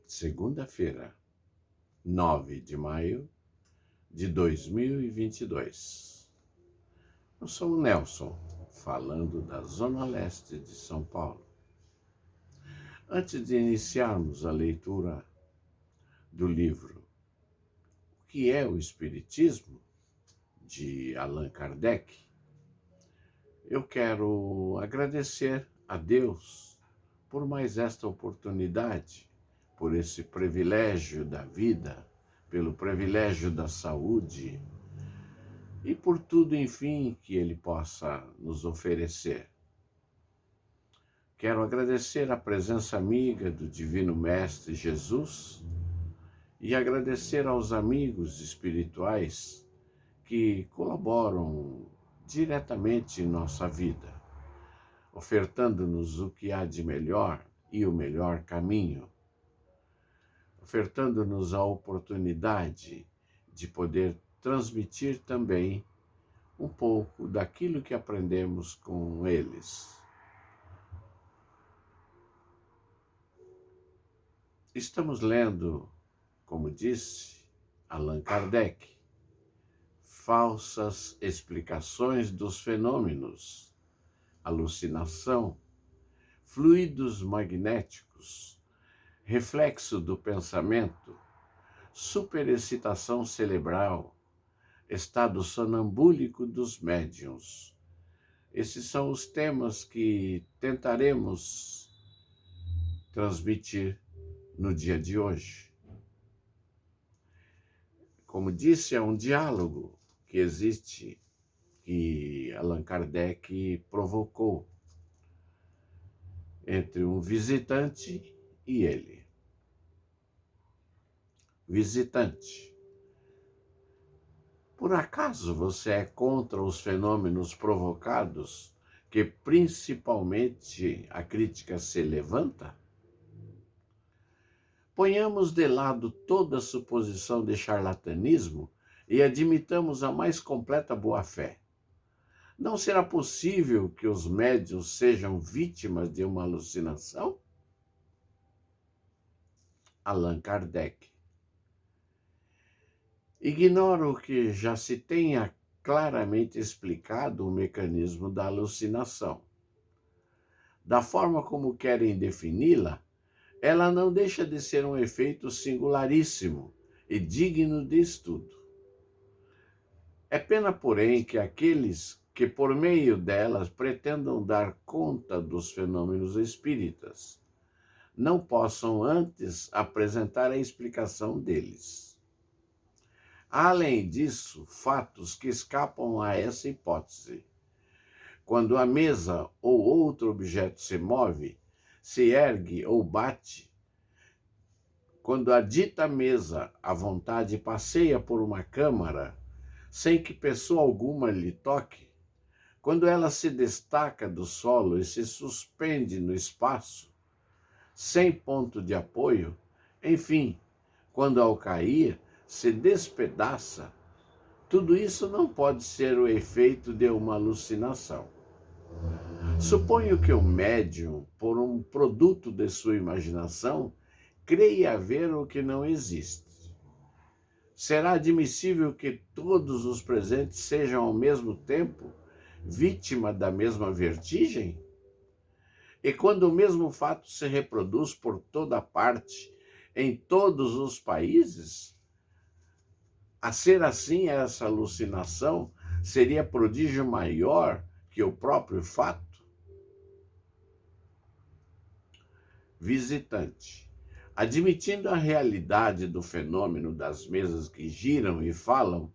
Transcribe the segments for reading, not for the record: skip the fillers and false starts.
Segunda-feira, 9 de maio de 2022. Eu sou o Nelson, falando da Zona Leste de São Paulo. Antes de iniciarmos a leitura do livro O que é o Espiritismo, de Allan Kardec, eu quero agradecer a Deus por mais esta oportunidade, por esse privilégio da vida, pelo privilégio da saúde e por tudo, enfim, que Ele possa nos oferecer. Quero agradecer a presença amiga do Divino Mestre Jesus e agradecer aos amigos espirituais que colaboram diretamente em nossa vida, ofertando-nos o que há de melhor e o melhor caminho, ofertando-nos a oportunidade de poder transmitir também um pouco daquilo que aprendemos com eles. Estamos lendo, como disse Allan Kardec, falsas explicações dos fenômenos, alucinação, fluidos magnéticos, reflexo do pensamento, superexcitação cerebral, estado sonambúlico dos médiuns. Esses são os temas que tentaremos transmitir no dia de hoje. Como disse, é um diálogo que existe, que Allan Kardec provocou entre um visitante e ele. Visitante: por acaso você é contra os fenômenos provocados que principalmente a crítica se levanta? Ponhamos de lado toda suposição de charlatanismo e admitamos a mais completa boa-fé. Não será possível que os médiuns sejam vítimas de uma alucinação? Allan Kardec: ignoro que já se tenha claramente explicado o mecanismo da alucinação. Da forma como querem defini-la, ela não deixa de ser um efeito singularíssimo e digno de estudo. É pena, porém, que aqueles que por meio delas pretendam dar conta dos fenômenos espíritas não possam antes apresentar a explicação deles. Há, além disso, fatos que escapam a essa hipótese. Quando a mesa ou outro objeto se move, se ergue ou bate, quando a dita mesa à vontade passeia por uma câmara, sem que pessoa alguma lhe toque, quando ela se destaca do solo e se suspende no espaço, sem ponto de apoio, enfim, quando ao cair se despedaça, tudo isso não pode ser o efeito de uma alucinação. Suponho que o médium, por um produto de sua imaginação, creia ver o que não existe. Será admissível que todos os presentes sejam ao mesmo tempo vítima da mesma vertigem? E quando o mesmo fato se reproduz por toda parte, em todos os países, a ser assim, essa alucinação seria prodígio maior que o próprio fato? Visitante: admitindo a realidade do fenômeno das mesas que giram e falam,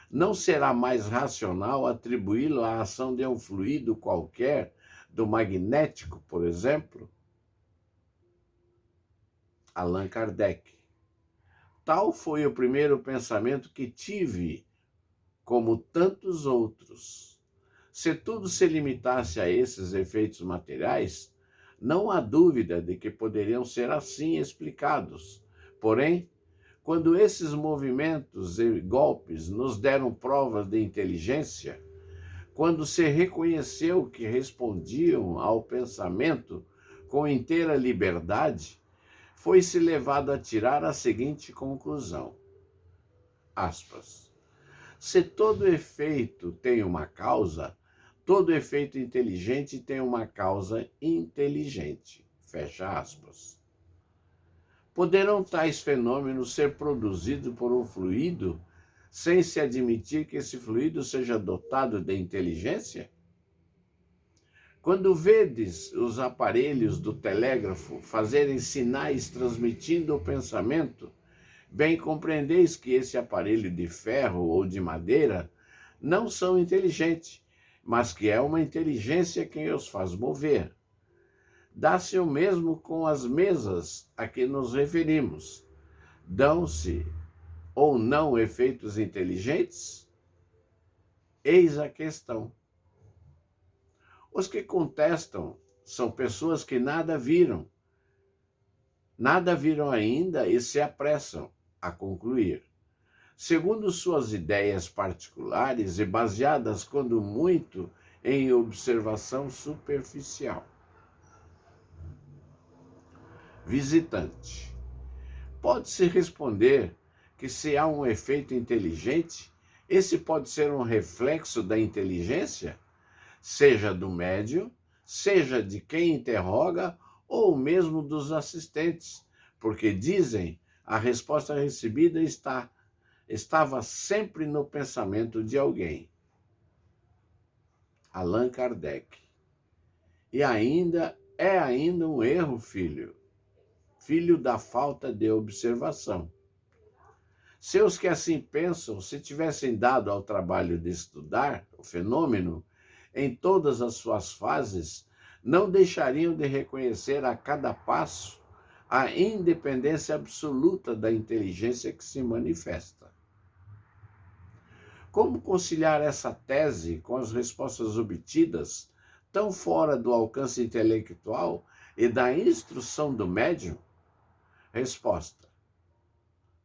não será mais racional atribuí-lo à ação de um fluido qualquer, do magnético, por exemplo? Allan Kardec: tal foi o primeiro pensamento que tive, como tantos outros. Se tudo se limitasse a esses efeitos materiais, não há dúvida de que poderiam ser assim explicados. Porém, quando esses movimentos e golpes nos deram provas de inteligência, quando se reconheceu que respondiam ao pensamento com inteira liberdade, foi-se levado a tirar a seguinte conclusão, aspas, se todo efeito tem uma causa, todo efeito inteligente tem uma causa inteligente, fecha aspas. Poderão tais fenômenos ser produzidos por um fluido sem se admitir que esse fluido seja dotado de inteligência? Quando vedes os aparelhos do telégrafo fazerem sinais transmitindo o pensamento, bem compreendeis que esse aparelho de ferro ou de madeira não são inteligentes, mas que é uma inteligência quem os faz mover. Dá-se o mesmo com as mesas a que nos referimos. Dão-se ou não efeitos inteligentes? Eis a questão. Os que contestam são pessoas que nada viram ainda e se apressam a concluir, segundo suas ideias particulares e baseadas, quando muito, em observação superficial. Visitante. Pode-se responder que se há um efeito inteligente, esse pode ser um reflexo da inteligência, seja do médium, seja de quem interroga ou mesmo dos assistentes, porque dizem a resposta recebida estava sempre no pensamento de alguém. Allan Kardec. E é ainda um erro, filho da falta de observação. Se os que assim pensam se tivessem dado ao trabalho de estudar o fenômeno em todas as suas fases, não deixariam de reconhecer a cada passo a independência absoluta da inteligência que se manifesta. Como conciliar essa tese com as respostas obtidas, tão fora do alcance intelectual e da instrução do médium?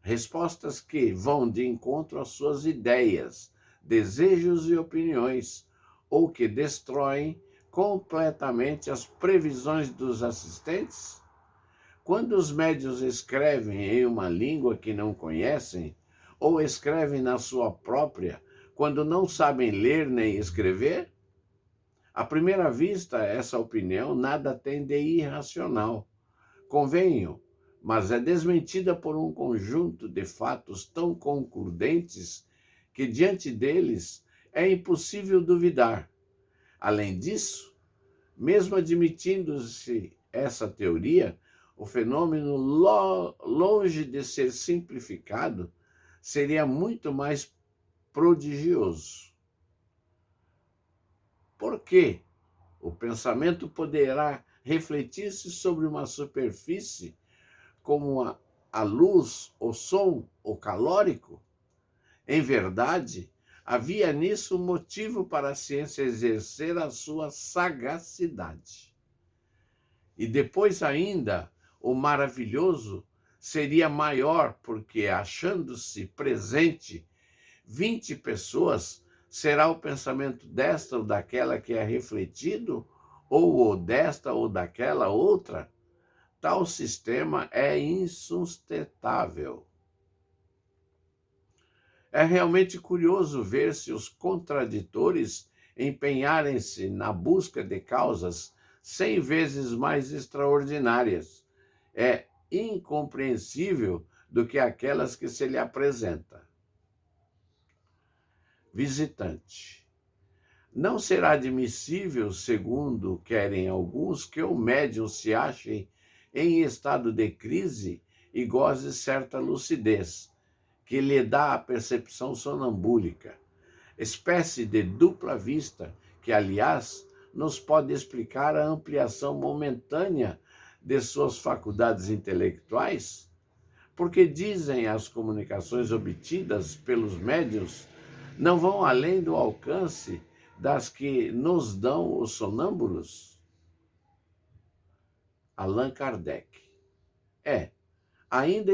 Respostas que vão de encontro às suas ideias, desejos e opiniões, ou que destroem completamente as previsões dos assistentes? Quando os médiuns escrevem em uma língua que não conhecem, ou escrevem na sua própria, quando não sabem ler nem escrever? À primeira vista, essa opinião nada tem de irracional. Convenham, mas é desmentida por um conjunto de fatos tão concludentes que diante deles é impossível duvidar. Além disso, mesmo admitindo-se essa teoria, o fenômeno, longe de ser simplificado, seria muito mais prodigioso. Por quê? O pensamento poderá refletir-se sobre uma superfície como a luz, o som, o calórico? Em verdade, havia nisso um motivo para a ciência exercer a sua sagacidade. E depois ainda, o maravilhoso seria maior, porque, achando-se presente 20 pessoas, será o pensamento desta ou daquela que é refletido, ou o desta ou daquela outra? Tal sistema é insustentável. É realmente curioso ver se os contraditores empenharem-se na busca de causas 100 vezes mais extraordinárias. É incompreensível do que aquelas que se lhe apresenta. Visitante. Não será admissível, segundo querem alguns, que o médium se ache em estado de crise e goze certa lucidez, que lhe dá a percepção sonambúlica, espécie de dupla vista que, aliás, nos pode explicar a ampliação momentânea de suas faculdades intelectuais? Porque dizem as comunicações obtidas pelos médiuns não vão além do alcance das que nos dão os sonâmbulos? Allan Kardec. Ainda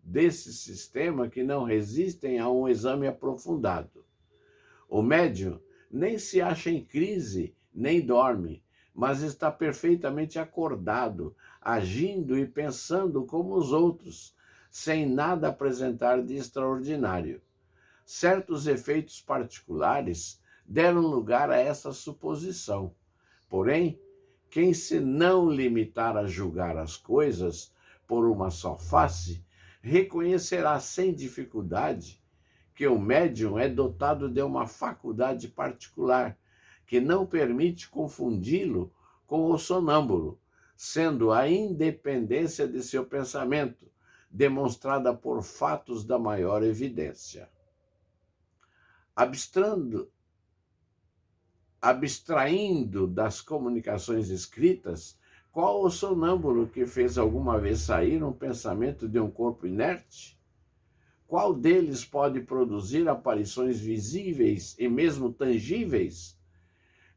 desse sistema que não resistem a um exame aprofundado. O médium nem se acha em crise, nem dorme, mas está perfeitamente acordado, agindo e pensando como os outros, sem nada apresentar de extraordinário. Certos efeitos particulares deram lugar a essa suposição. Porém, quem se não limitar a julgar as coisas por uma só face, reconhecerá sem dificuldade que o médium é dotado de uma faculdade particular, que não permite confundi-lo com o sonâmbulo, sendo a independência de seu pensamento demonstrada por fatos da maior evidência. Abstraindo das comunicações escritas, qual o sonâmbulo que fez alguma vez sair um pensamento de um corpo inerte? Qual deles pode produzir aparições visíveis e mesmo tangíveis?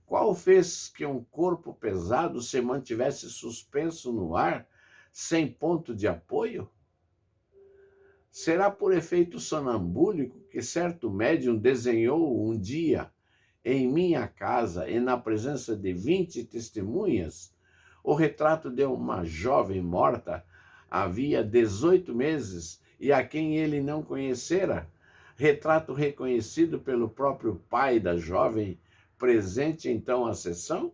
Qual fez que um corpo pesado se mantivesse suspenso no ar, sem ponto de apoio? Será por efeito sonambúlico que certo médium desenhou um dia, em minha casa e na presença de 20 testemunhas, o retrato de uma jovem morta havia 18 meses e a quem ele não conhecera, retrato reconhecido pelo próprio pai da jovem, presente então à sessão?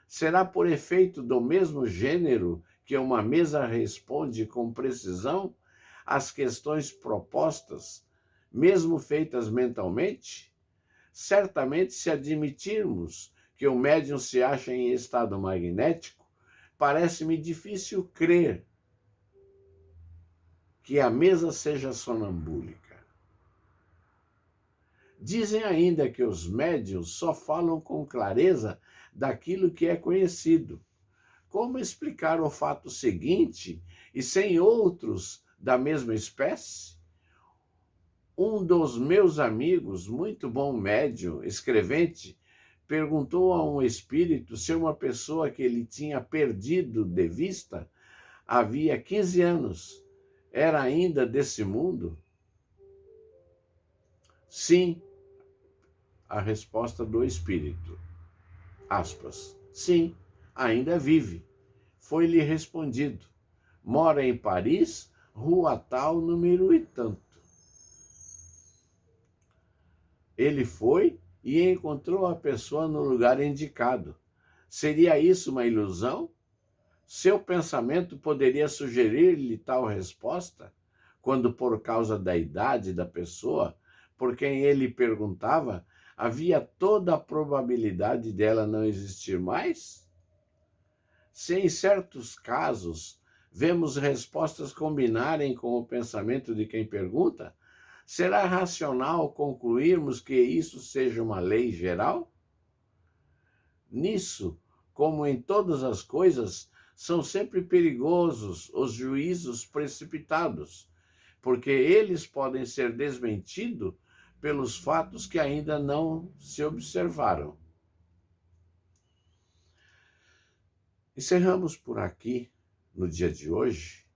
Será por efeito do mesmo gênero que uma mesa responde com precisão às questões propostas, mesmo feitas mentalmente? Certamente, se admitirmos que o médium se acha em estado magnético, parece-me difícil crer que a mesa seja sonambúlica. Dizem ainda que os médiuns só falam com clareza daquilo que é conhecido. Como explicar o fato seguinte e sem outros da mesma espécie? Um dos meus amigos, muito bom médium, escrevente, perguntou a um espírito se uma pessoa que ele tinha perdido de vista havia 15 anos era ainda desse mundo. Sim, a resposta do espírito. Aspas. Sim, ainda vive. Foi-lhe respondido. Mora em Paris, rua tal, número e tanto. Ele foi e encontrou a pessoa no lugar indicado. Seria isso uma ilusão? Seu pensamento poderia sugerir-lhe tal resposta, quando, por causa da idade da pessoa por quem ele perguntava, havia toda a probabilidade dela não existir mais? Se em certos casos vemos respostas combinarem com o pensamento de quem pergunta, será racional concluirmos que isso seja uma lei geral? Nisso, como em todas as coisas, são sempre perigosos os juízos precipitados, porque eles podem ser desmentidos pelos fatos que ainda não se observaram. Encerramos por aqui, no dia de hoje,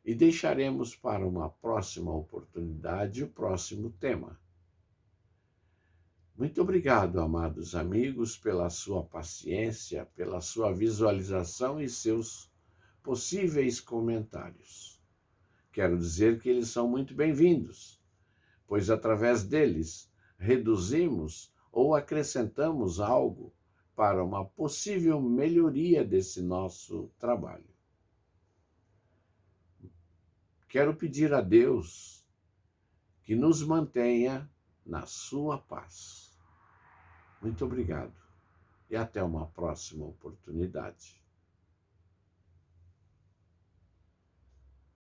e deixaremos para uma próxima oportunidade o próximo tema. Muito obrigado, amados amigos, pela sua paciência, pela sua visualização e seus possíveis comentários. Quero dizer que eles são muito bem-vindos, pois através deles reduzimos ou acrescentamos algo para uma possível melhoria desse nosso trabalho. Quero pedir a Deus que nos mantenha na sua paz. Muito obrigado e até uma próxima oportunidade.